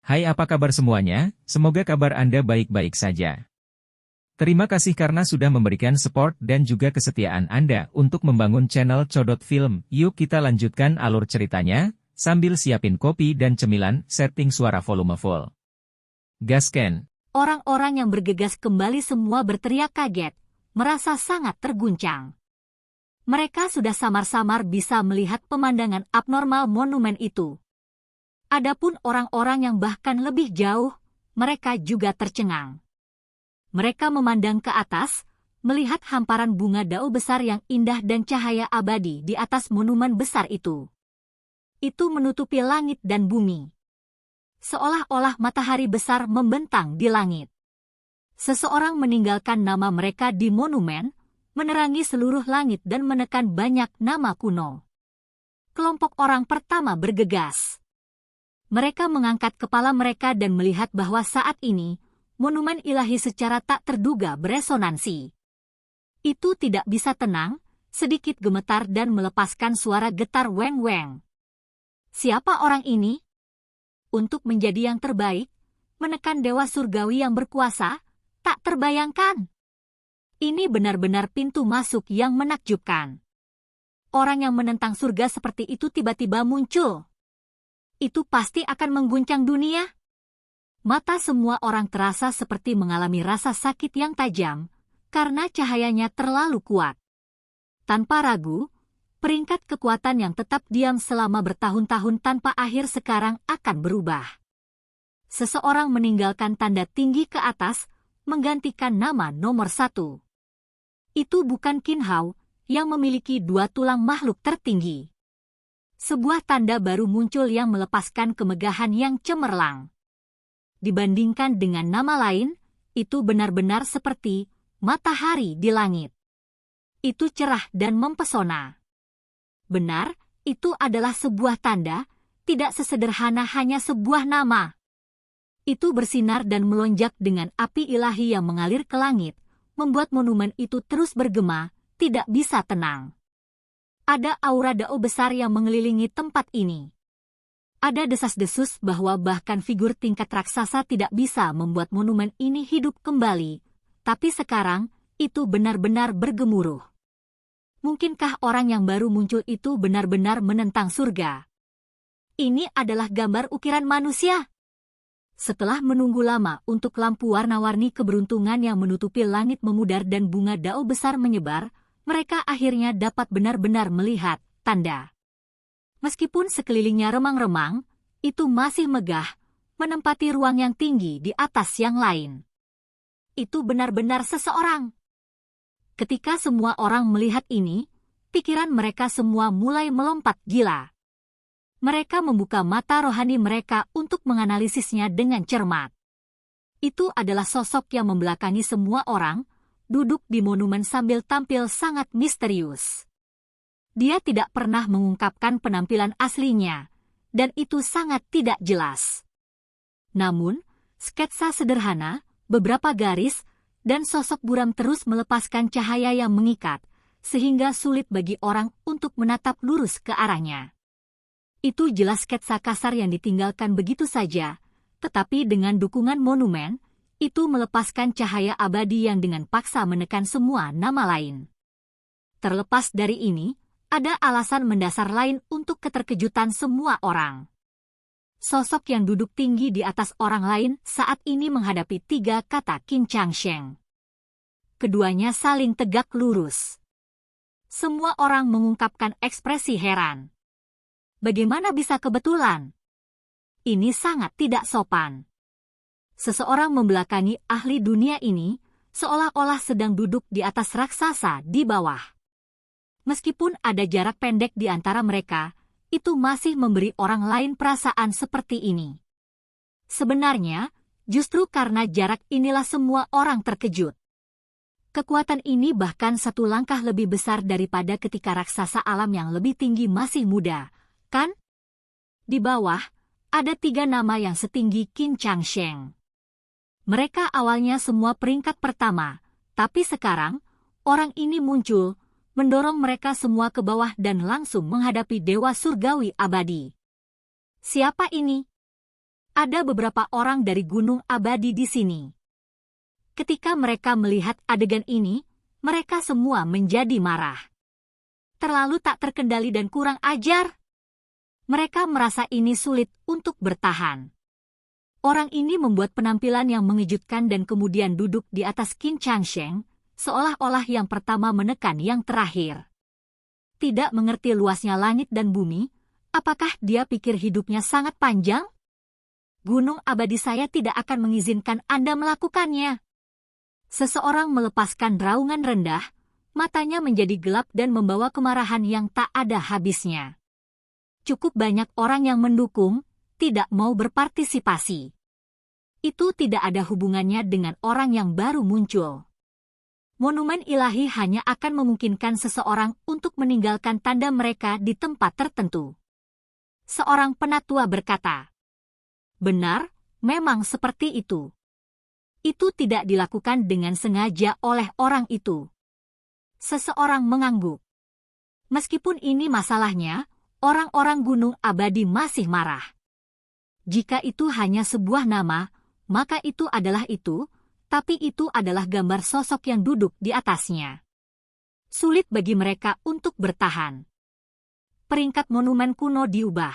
Hai, apa kabar semuanya? Semoga kabar Anda baik-baik saja. Terima kasih karena sudah memberikan support dan juga kesetiaan Anda untuk membangun channel Codot Film. Yuk kita lanjutkan alur ceritanya, sambil siapin kopi dan cemilan, setting suara volume full. Gasken. Orang-orang yang bergegas kembali semua berteriak kaget, merasa sangat terguncang. Mereka sudah samar-samar bisa melihat pemandangan abnormal monumen itu. Adapun orang-orang yang bahkan lebih jauh, mereka juga tercengang. Mereka memandang ke atas, melihat hamparan bunga dao besar yang indah dan cahaya abadi di atas monumen besar itu. Itu menutupi langit dan bumi. Seolah-olah matahari besar membentang di langit. Seseorang meninggalkan nama mereka di monumen, menerangi seluruh langit dan menekan banyak nama kuno. Kelompok orang pertama bergegas. Mereka mengangkat kepala mereka dan melihat bahwa saat ini, monumen ilahi secara tak terduga beresonansi. Itu tidak bisa tenang, sedikit gemetar dan melepaskan suara getar weng-weng. Siapa orang ini? Untuk menjadi yang terbaik, menekan dewa surgawi yang berkuasa, tak terbayangkan. Ini benar-benar pintu masuk yang menakjubkan. Orang yang menentang surga seperti itu tiba-tiba muncul. Itu pasti akan mengguncang dunia. Mata semua orang terasa seperti mengalami rasa sakit yang tajam, karena cahayanya terlalu kuat. Tanpa ragu, peringkat kekuatan yang tetap diam selama bertahun-tahun tanpa akhir sekarang akan berubah. Seseorang meninggalkan tanda tinggi ke atas, menggantikan nama nomor 1. Itu bukan Qin Hao, yang memiliki 2 tulang makhluk tertinggi. Sebuah tanda baru muncul yang melepaskan kemegahan yang cemerlang. Dibandingkan dengan nama lain, itu benar-benar seperti matahari di langit. Itu cerah dan mempesona. Benar, itu adalah sebuah tanda, tidak sesederhana hanya sebuah nama. Itu bersinar dan melonjak dengan api ilahi yang mengalir ke langit, membuat monumen itu terus bergema, tidak bisa tenang. Ada aura dao besar yang mengelilingi tempat ini. Ada desas-desus bahwa bahkan figur tingkat raksasa tidak bisa membuat monumen ini hidup kembali, tapi sekarang, itu benar-benar bergemuruh. Mungkinkah orang yang baru muncul itu benar-benar menentang surga? Ini adalah gambar ukiran manusia. Setelah menunggu lama untuk lampu warna-warni keberuntungan yang menutupi langit memudar dan bunga dao besar menyebar, mereka akhirnya dapat benar-benar melihat tanda. Meskipun sekelilingnya remang-remang, itu masih megah, menempati ruang yang tinggi di atas yang lain. Itu benar-benar seseorang. Ketika semua orang melihat ini, pikiran mereka semua mulai melompat gila. Mereka membuka mata rohani mereka untuk menganalisisnya dengan cermat. Itu adalah sosok yang membelakangi semua orang, duduk di monumen sambil tampil sangat misterius. Dia tidak pernah mengungkapkan penampilan aslinya, dan itu sangat tidak jelas. Namun, sketsa sederhana, beberapa garis, dan sosok buram terus melepaskan cahaya yang mengikat, sehingga sulit bagi orang untuk menatap lurus ke arahnya. Itu jelas sketsa kasar yang ditinggalkan begitu saja, tetapi dengan dukungan monumen, itu melepaskan cahaya abadi yang dengan paksa menekan semua nama lain. Terlepas dari ini, ada alasan mendasar lain untuk keterkejutan semua orang. Sosok yang duduk tinggi di atas orang lain saat ini menghadapi 3 kata Qin Changsheng. Keduanya saling tegak lurus. Semua orang mengungkapkan ekspresi heran. Bagaimana bisa kebetulan? Ini sangat tidak sopan. Seseorang membelakangi ahli dunia ini, seolah-olah sedang duduk di atas raksasa di bawah. Meskipun ada jarak pendek di antara mereka, itu masih memberi orang lain perasaan seperti ini. Sebenarnya, justru karena jarak inilah semua orang terkejut. Kekuatan ini bahkan 1 langkah lebih besar daripada ketika raksasa alam yang lebih tinggi masih muda, kan? Di bawah, ada 3 nama yang setinggi Qin Changsheng. Mereka awalnya semua peringkat pertama, tapi sekarang, orang ini muncul, mendorong mereka semua ke bawah dan langsung menghadapi dewa surgawi abadi. Siapa ini? Ada beberapa orang dari Gunung Abadi di sini. Ketika mereka melihat adegan ini, mereka semua menjadi marah. Terlalu tak terkendali dan kurang ajar. Mereka merasa ini sulit untuk bertahan. Orang ini membuat penampilan yang mengejutkan dan kemudian duduk di atas Qin Changsheng, seolah-olah yang pertama menekan yang terakhir. Tidak mengerti luasnya langit dan bumi, apakah dia pikir hidupnya sangat panjang? Gunung Abadi saya tidak akan mengizinkan Anda melakukannya. Seseorang melepaskan raungan rendah, matanya menjadi gelap dan membawa kemarahan yang tak ada habisnya. Cukup banyak orang yang mendukung, tidak mau berpartisipasi. Itu tidak ada hubungannya dengan orang yang baru muncul. Monumen ilahi hanya akan memungkinkan seseorang untuk meninggalkan tanda mereka di tempat tertentu. Seorang penatua berkata, "Benar, memang seperti itu. Itu tidak dilakukan dengan sengaja oleh orang itu." Seseorang mengangguk. Meskipun ini masalahnya, orang-orang Gunung Abadi masih marah. Jika itu hanya sebuah nama, maka itu adalah itu, tapi itu adalah gambar sosok yang duduk di atasnya. Sulit bagi mereka untuk bertahan. Peringkat monumen kuno diubah.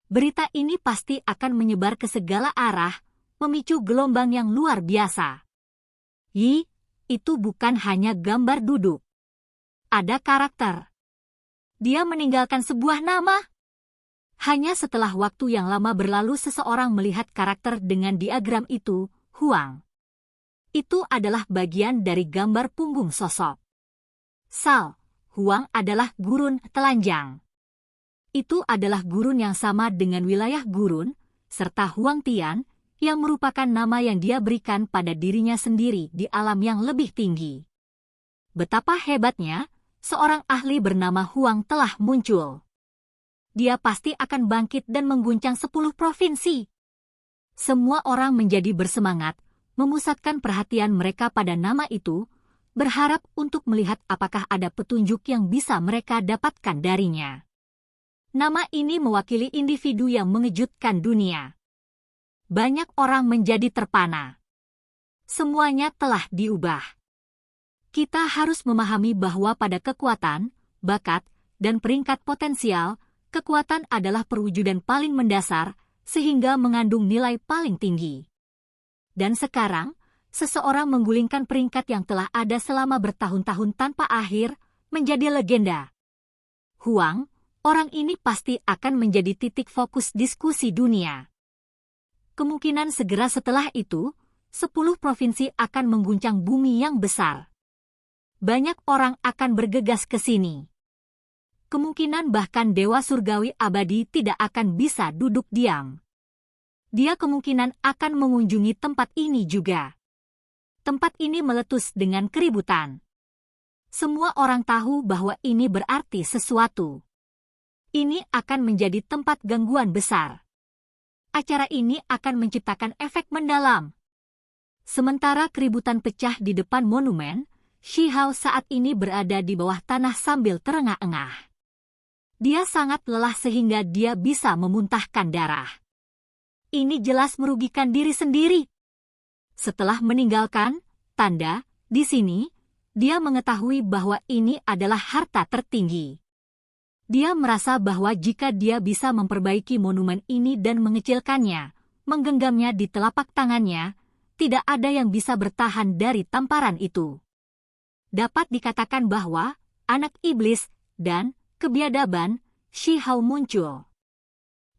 Berita ini pasti akan menyebar ke segala arah, memicu gelombang yang luar biasa. Itu bukan hanya gambar duduk. Ada karakter. Dia meninggalkan sebuah nama. Hanya setelah waktu yang lama berlalu seseorang melihat karakter dengan diagram itu, Huang. Itu adalah bagian dari gambar punggung sosok. Huang adalah gurun telanjang. Itu adalah gurun yang sama dengan wilayah gurun, serta Huang Tian, yang merupakan nama yang dia berikan pada dirinya sendiri di alam yang lebih tinggi. Betapa hebatnya, seorang ahli bernama Huang telah muncul. Dia pasti akan bangkit dan mengguncang 10 provinsi. Semua orang menjadi bersemangat, memusatkan perhatian mereka pada nama itu, berharap untuk melihat apakah ada petunjuk yang bisa mereka dapatkan darinya. Nama ini mewakili individu yang mengejutkan dunia. Banyak orang menjadi terpana. Semuanya telah diubah. Kita harus memahami bahwa pada kekuatan, bakat, dan peringkat potensial, kekuatan adalah perwujudan paling mendasar, sehingga mengandung nilai paling tinggi. Dan sekarang, seseorang menggulingkan peringkat yang telah ada selama bertahun-tahun tanpa akhir, menjadi legenda. Huang, orang ini pasti akan menjadi titik fokus diskusi dunia. Kemungkinan segera setelah itu, 10 provinsi akan mengguncang bumi yang besar. Banyak orang akan bergegas ke sini. Kemungkinan bahkan Dewa Surgawi Abadi tidak akan bisa duduk diam. Dia kemungkinan akan mengunjungi tempat ini juga. Tempat ini meletus dengan keributan. Semua orang tahu bahwa ini berarti sesuatu. Ini akan menjadi tempat gangguan besar. Acara ini akan menciptakan efek mendalam. Sementara keributan pecah di depan monumen, Shi Hao saat ini berada di bawah tanah sambil terengah-engah. Dia sangat lelah sehingga dia bisa memuntahkan darah. Ini jelas merugikan diri sendiri. Setelah meninggalkan tanda di sini, dia mengetahui bahwa ini adalah harta tertinggi. Dia merasa bahwa jika dia bisa memperbaiki monumen ini dan mengecilkannya, menggenggamnya di telapak tangannya, tidak ada yang bisa bertahan dari tamparan itu. Dapat dikatakan bahwa anak iblis dan kebiadaban, Shi Hao muncul.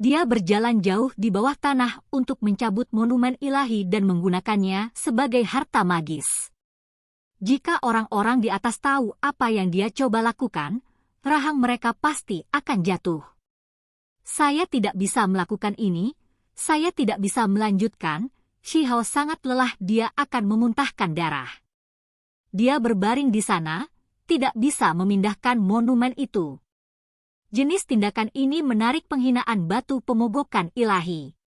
Dia berjalan jauh di bawah tanah untuk mencabut monumen ilahi dan menggunakannya sebagai harta magis. Jika orang-orang di atas tahu apa yang dia coba lakukan, rahang mereka pasti akan jatuh. Saya tidak bisa melakukan ini, saya tidak bisa melanjutkan, Shi Hao sangat lelah, dia akan memuntahkan darah. Dia berbaring di sana, tidak bisa memindahkan monumen itu. Jenis tindakan ini menarik penghinaan batu pemogokan ilahi.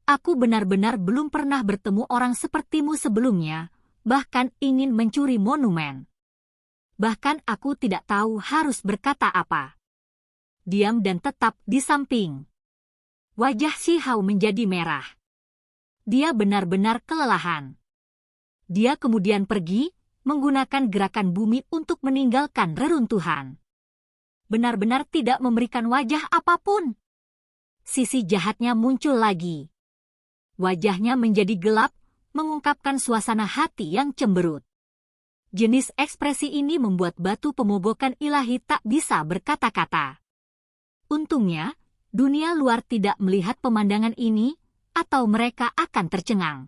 Aku benar-benar belum pernah bertemu orang sepertimu sebelumnya, bahkan ingin mencuri monumen. Bahkan aku tidak tahu harus berkata apa. Diam dan tetap di samping. Wajah Shi Hao menjadi merah. Dia benar-benar kelelahan. Dia kemudian pergi, menggunakan gerakan bumi untuk meninggalkan reruntuhan. Benar-benar tidak memberikan wajah apapun. Sisi jahatnya muncul lagi. Wajahnya menjadi gelap, mengungkapkan suasana hati yang cemberut. Jenis ekspresi ini membuat batu pemogokan ilahi tak bisa berkata-kata. Untungnya, dunia luar tidak melihat pemandangan ini, atau mereka akan tercengang.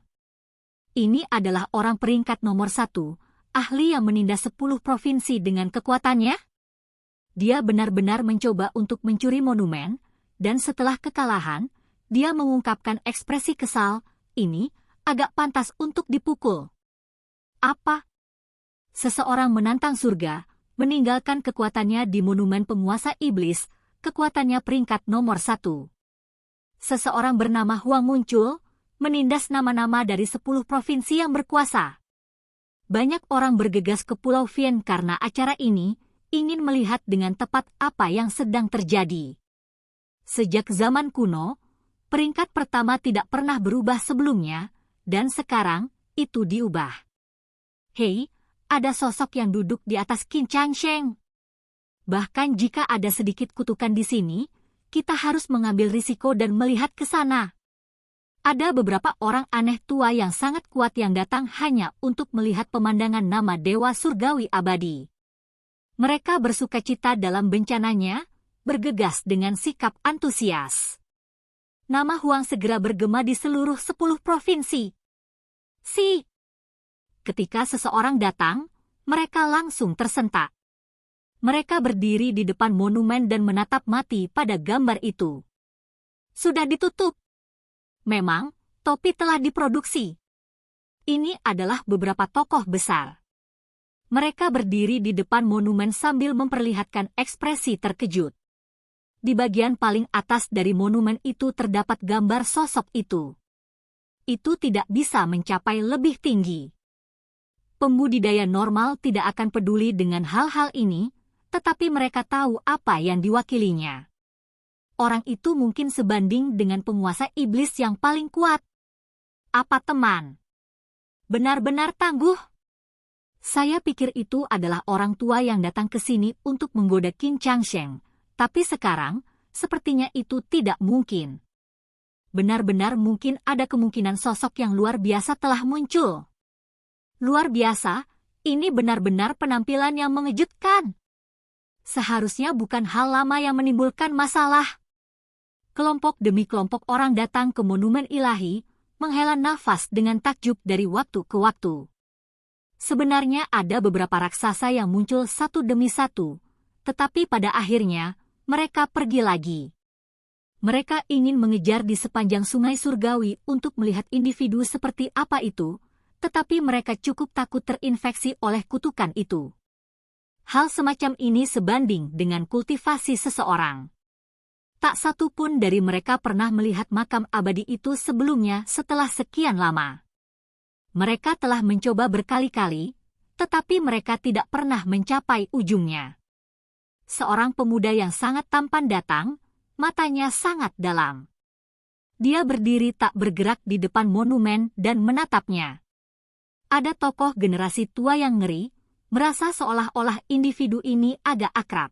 Ini adalah orang peringkat nomor 1, ahli yang menindas 10 provinsi dengan kekuatannya. Dia benar-benar mencoba untuk mencuri monumen, dan setelah kekalahan, dia mengungkapkan ekspresi kesal, ini agak pantas untuk dipukul. Apa? Seseorang menantang surga, meninggalkan kekuatannya di monumen penguasa iblis, kekuatannya peringkat nomor 1. Seseorang bernama Huang muncul, menindas nama-nama dari 10 provinsi yang berkuasa. Banyak orang bergegas ke Pulau Fien karena acara ini ingin melihat dengan tepat apa yang sedang terjadi. Sejak zaman kuno, peringkat pertama tidak pernah berubah sebelumnya, dan sekarang itu diubah. Hei, ada sosok yang duduk di atas Qin Changsheng. Bahkan jika ada sedikit kutukan di sini, kita harus mengambil risiko dan melihat ke sana. Ada beberapa orang aneh tua yang sangat kuat yang datang hanya untuk melihat pemandangan nama Dewa Surgawi Abadi. Mereka bersukacita dalam bencananya, bergegas dengan sikap antusias. Nama Huang segera bergema di seluruh 10 provinsi. Ketika seseorang datang, mereka langsung tersentak. Mereka berdiri di depan monumen dan menatap mati pada gambar itu. Sudah ditutup. Memang, topi telah diproduksi. Ini adalah beberapa tokoh besar. Mereka berdiri di depan monumen sambil memperlihatkan ekspresi terkejut. Di bagian paling atas dari monumen itu terdapat gambar sosok itu. Itu tidak bisa mencapai lebih tinggi. Pembudidaya normal tidak akan peduli dengan hal-hal ini, tetapi mereka tahu apa yang diwakilinya. Orang itu mungkin sebanding dengan penguasa iblis yang paling kuat. Apa teman? Benar-benar tangguh? Saya pikir itu adalah orang tua yang datang ke sini untuk menggoda Qin Changsheng, tapi sekarang, sepertinya itu tidak mungkin. Benar-benar mungkin ada kemungkinan sosok yang luar biasa telah muncul. Luar biasa, ini benar-benar penampilan yang mengejutkan. Seharusnya bukan hal lama yang menimbulkan masalah. Kelompok demi kelompok orang datang ke monumen ilahi, menghela nafas dengan takjub dari waktu ke waktu. Sebenarnya ada beberapa raksasa yang muncul satu demi satu, tetapi pada akhirnya, mereka pergi lagi. Mereka ingin mengejar di sepanjang sungai surgawi untuk melihat individu seperti apa itu, tetapi mereka cukup takut terinfeksi oleh kutukan itu. Hal semacam ini sebanding dengan kultivasi seseorang. Tak satu pun dari mereka pernah melihat makam abadi itu sebelumnya setelah sekian lama. Mereka telah mencoba berkali-kali, tetapi mereka tidak pernah mencapai ujungnya. Seorang pemuda yang sangat tampan datang, matanya sangat dalam. Dia berdiri tak bergerak di depan monumen dan menatapnya. Ada tokoh generasi tua yang ngeri, merasa seolah-olah individu ini agak akrab.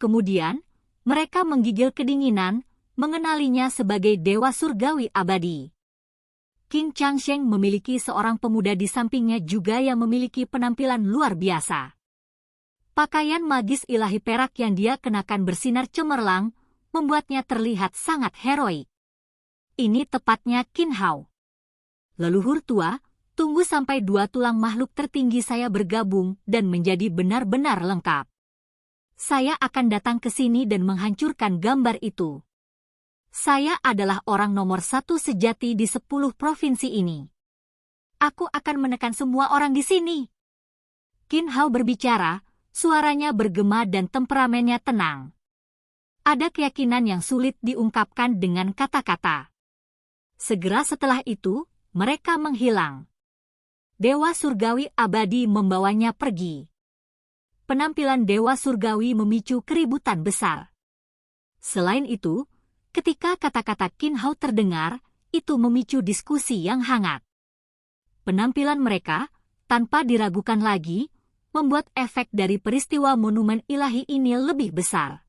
Kemudian, mereka menggigil kedinginan, mengenalinya sebagai Dewa Surgawi Abadi. Qin Changsheng memiliki seorang pemuda di sampingnya juga yang memiliki penampilan luar biasa. Pakaian magis ilahi perak yang dia kenakan bersinar cemerlang, membuatnya terlihat sangat heroik. Ini tepatnya Qin Hao. Leluhur tua, tunggu sampai 2 tulang makhluk tertinggi saya bergabung dan menjadi benar-benar lengkap. Saya akan datang ke sini dan menghancurkan gambar itu. Saya adalah orang nomor 1 sejati di 10 provinsi ini. Aku akan menekan semua orang di sini. Qin Hao berbicara, suaranya bergema dan temperamennya tenang. Ada keyakinan yang sulit diungkapkan dengan kata-kata. Segera setelah itu, mereka menghilang. Dewa Surgawi Abadi membawanya pergi. Penampilan Dewa Surgawi memicu keributan besar. Selain itu, Ketika kata-kata Qin Hao terdengar, itu memicu diskusi yang hangat. Penampilan mereka, tanpa diragukan lagi, membuat efek dari peristiwa monumen ilahi ini lebih besar.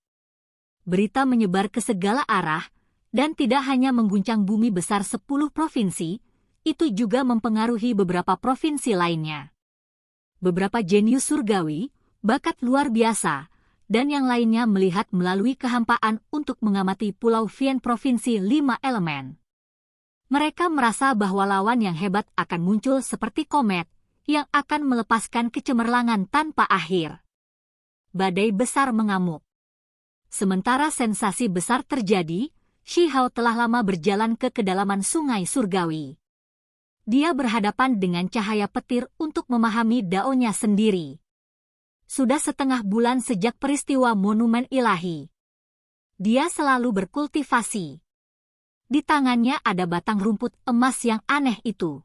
Berita menyebar ke segala arah, dan tidak hanya mengguncang bumi besar 10 provinsi, itu juga mempengaruhi beberapa provinsi lainnya. Beberapa jenius surgawi, bakat luar biasa, dan yang lainnya melihat melalui kehampaan untuk mengamati Pulau Vian Provinsi 5 Elemen. Mereka merasa bahwa lawan yang hebat akan muncul seperti komet, yang akan melepaskan kecemerlangan tanpa akhir. Badai besar mengamuk. Sementara sensasi besar terjadi, Shi Hao telah lama berjalan ke kedalaman sungai surgawi. Dia berhadapan dengan cahaya petir untuk memahami daonya sendiri. Sudah setengah bulan sejak peristiwa monumen ilahi. Dia selalu berkultivasi. Di tangannya ada batang rumput emas yang aneh itu.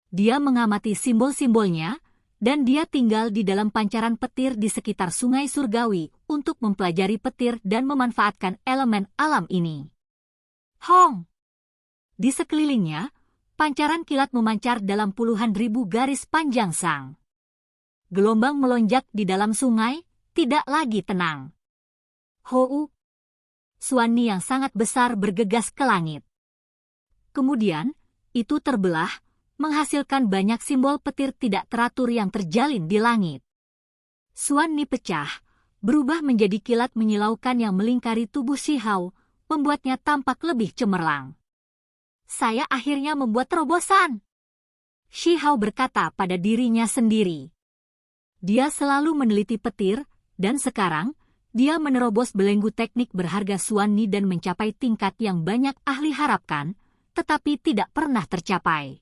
Dia mengamati simbol-simbolnya, dan dia tinggal di dalam pancaran petir di sekitar sungai surgawi untuk mempelajari petir dan memanfaatkan elemen alam ini. Hong! Di sekelilingnya, pancaran kilat memancar dalam puluhan ribu garis panjang sang. Gelombang melonjak di dalam sungai, tidak lagi tenang. Hou! Suani yang sangat besar bergegas ke langit. Kemudian, itu terbelah, menghasilkan banyak simbol petir tidak teratur yang terjalin di langit. Suani pecah, berubah menjadi kilat menyilaukan yang melingkari tubuh Shi Hao, membuatnya tampak lebih cemerlang. Saya akhirnya membuat terobosan. Shi Hao berkata pada dirinya sendiri. Dia selalu meneliti petir, dan sekarang, dia menerobos belenggu teknik berharga Suani dan mencapai tingkat yang banyak ahli harapkan, tetapi tidak pernah tercapai.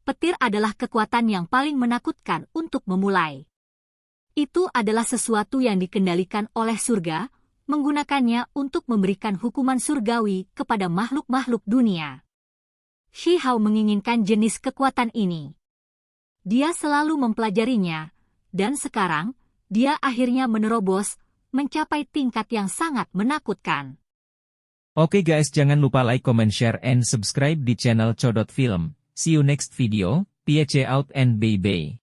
Petir adalah kekuatan yang paling menakutkan untuk memulai. Itu adalah sesuatu yang dikendalikan oleh surga, menggunakannya untuk memberikan hukuman surgawi kepada makhluk-makhluk dunia. Shi Hao menginginkan jenis kekuatan ini. Dia selalu mempelajarinya, dan sekarang, dia akhirnya menerobos, mencapai tingkat yang sangat menakutkan. Oke guys, jangan lupa like, comment, share, and subscribe di channel Codot Film. See you next video, peace out and bye-bye.